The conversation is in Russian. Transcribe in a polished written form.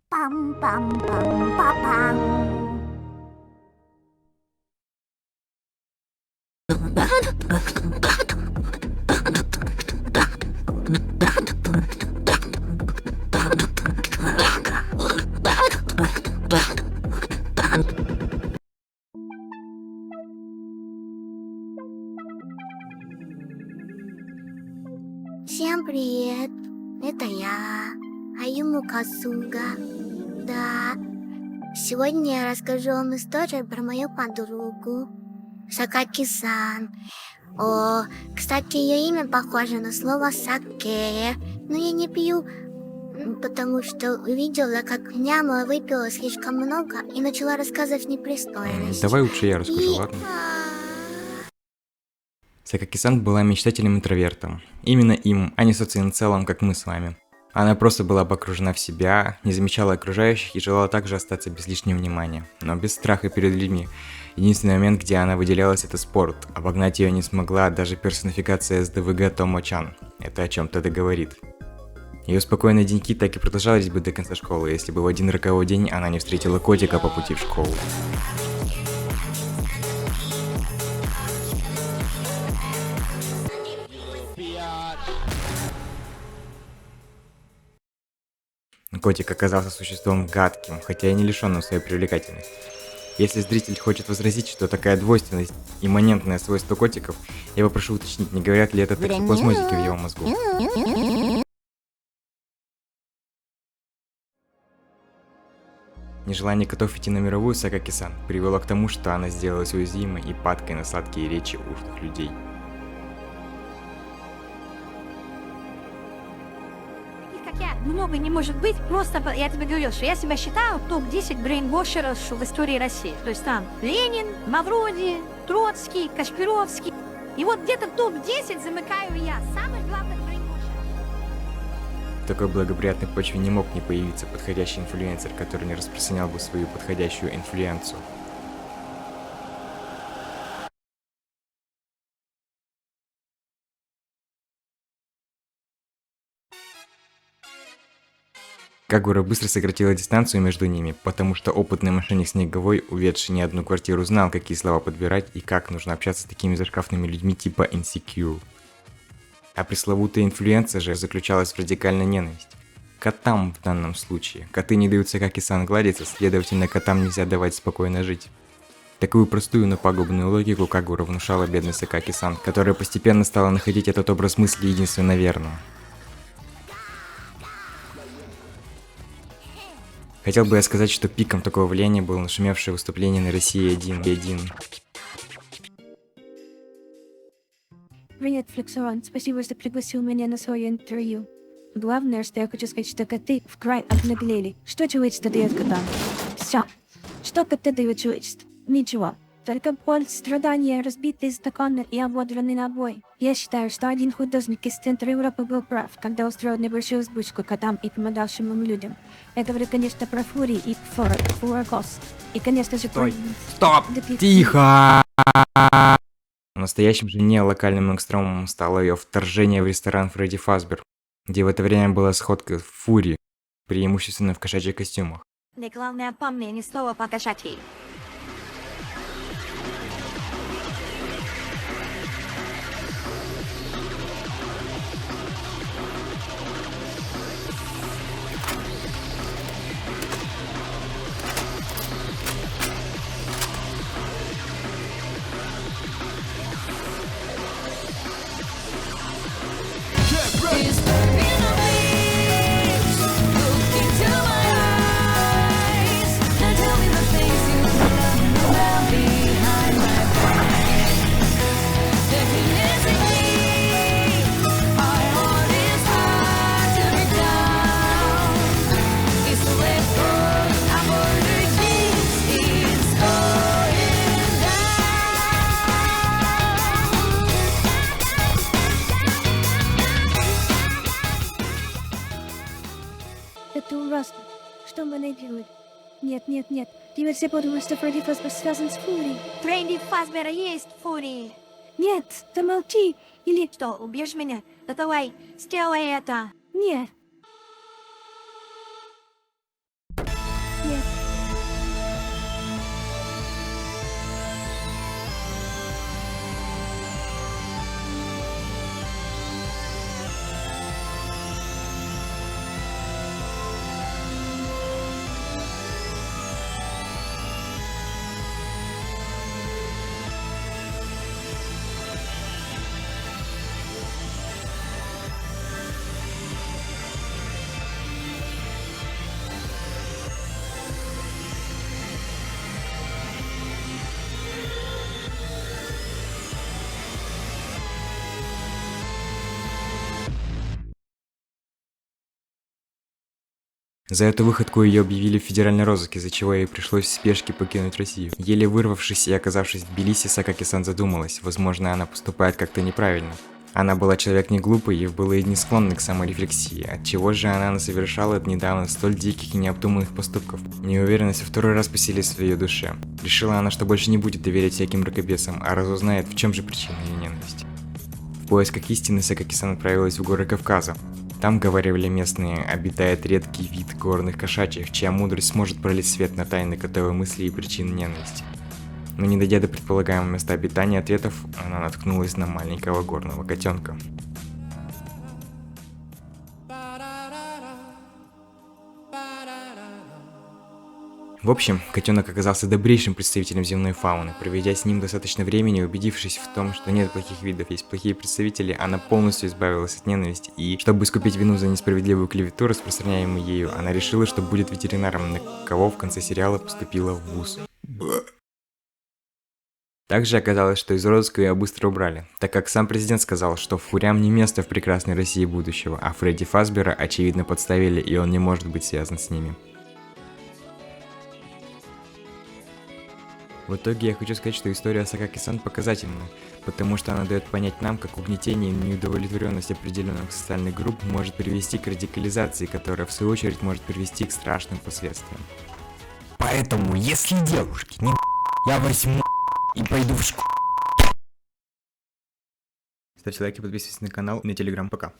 Пам-пам-пам-пам. Всем привет, это я, Аюму Касуга. Да, сегодня я расскажу вам историю про мою подругу, Сакаки-сан. О, кстати, ее имя похоже на слово саке, но я не пью, потому что увидела, как няма выпила слишком много и начала рассказывать непристойности. Давай лучше я расскажу, ладно? Сакаки-сан была мечтателем-интровертом. Именно им, а не социоцелом, как мы с вами. Она просто была бы окружена в себя, не замечала окружающих и желала также остаться без лишнего внимания, но без страха перед людьми. Единственный момент, где она выделялась, это спорт. Обогнать ее не смогла даже персонификация СДВГ Томо-чан. Это о чем-то договорит. Ее спокойные деньки так и продолжались бы до конца школы, если бы в один роковой день она не встретила котика по пути в школу. Котик оказался существом гадким, хотя и не лишенным своей привлекательности. Если зритель хочет возразить, что такая двойственность – имманентное свойство котиков, я попрошу уточнить, не говорят ли это токсоплазмозики в его мозгу. Нежелание котов идти на мировую Сакаки-сан привело к тому, что она сделалась уязвимой и падкой на сладкие речи ушлых людей. Как я, много не может быть, просто я тебе говорил, что я себя считаю топ-10 брейнвошеров в истории России. То есть там Ленин, Мавроди, Троцкий, Кашпировский. И вот где-то топ-10 замыкаю я, самых главных брейнвошеров. В такой благоприятной почве не мог не появиться подходящий инфлюенсер, который не распространял бы свою подходящую инфлюенцию. Кагура быстро сократила дистанцию между ними, потому что опытный мошенник Снеговой, уведший не одну квартиру, знал, какие слова подбирать и как нужно общаться с такими зашкафными людьми типа Insecure. А пресловутая инфлюенция же заключалась в радикальной ненависти. Котам в данном случае. Коты не дают Сакаки-сан гладиться, следовательно, котам нельзя давать спокойно жить. Такую простую, но пагубную логику Кагура внушала бедный Сакаки-сан, которая постепенно стала находить этот образ мысли единственно верным. Хотел бы я сказать, что пиком такого влияния было нашумевшее выступление на России 1. Привет, Флексован. Спасибо, что пригласил меня на свое интервью. Главное, что я хочу сказать, что коты в край обнаглели. Что человечество дает котам? Все. Что коты дают человечеству? Ничего. Только боль, страдания, разбитые стаканы и ободранный набой. Я считаю, что один художник из центра Европы был прав, когда устроил небольшую озвучку котам и помогавшим им людям. Я говорю, конечно, про Фури и Фуракос. И, конечно же, Стой. про... Стоп! Тихо! Настоящим же не локальным экстремумом стало ее вторжение в ресторан Фредди Фазбер, где в это время была сходка Фури, преимущественно в кошачьих костюмах. Да главное, помни, ни слова по-кошачьи. Это ужасно. Что мне делать? Нет, нет, нет. Теперь все подумают, что Фредди Фазбер связан с Фури. Фредди Фазбера есть Фури. Нет, замолчи. Или... Что, убьешь меня? Да давай, сделай это. Нет. За эту выходку ее объявили в федеральный розыск, из-за чего ей пришлось в спешке покинуть Россию. Еле вырвавшись и оказавшись в Тбилиси, Сакаки-сан задумалась, возможно, она поступает как-то неправильно. Она была человек не глупый и была и не склонна к саморефлексии, отчего же она совершала недавно столь диких и необдуманных поступков. Неуверенность во второй раз поселилась в ее душе. Решила она, что больше не будет доверять всяким мракобесам, а разузнает, в чем же причина ее ненависти. В поисках истины Сакаки-сан отправилась в горы Кавказа. Там, говорили местные, обитает редкий вид горных кошачьих, чья мудрость сможет пролить свет на тайны готовой мысли и причины ненависти. Но не дойдя до предполагаемого места обитания ответов, она наткнулась на маленького горного котенка. В общем, котенок оказался добрейшим представителем земной фауны. Проведя с ним достаточно времени, убедившись в том, что нет плохих видов, есть плохие представители, она полностью избавилась от ненависти. И, чтобы искупить вину за несправедливую клевету, распространяемую ею, она решила, что будет ветеринаром, на кого в конце сериала поступила в вуз. Также оказалось, что из розыска ее быстро убрали, так как сам президент сказал, что Фурям не место в прекрасной России будущего, а Фредди Фазбера очевидно подставили, и он не может быть связан с ними. В итоге я хочу сказать, что история Сакаки-сан показательна, потому что она дает понять нам, как угнетение и неудовлетворенность определенных социальных групп может привести к радикализации, которая в свою очередь может привести к страшным последствиям. Поэтому, если девушки не я возьму и пойду в школу. Ставьте лайки, подписывайтесь на канал и на телеграм. Пока.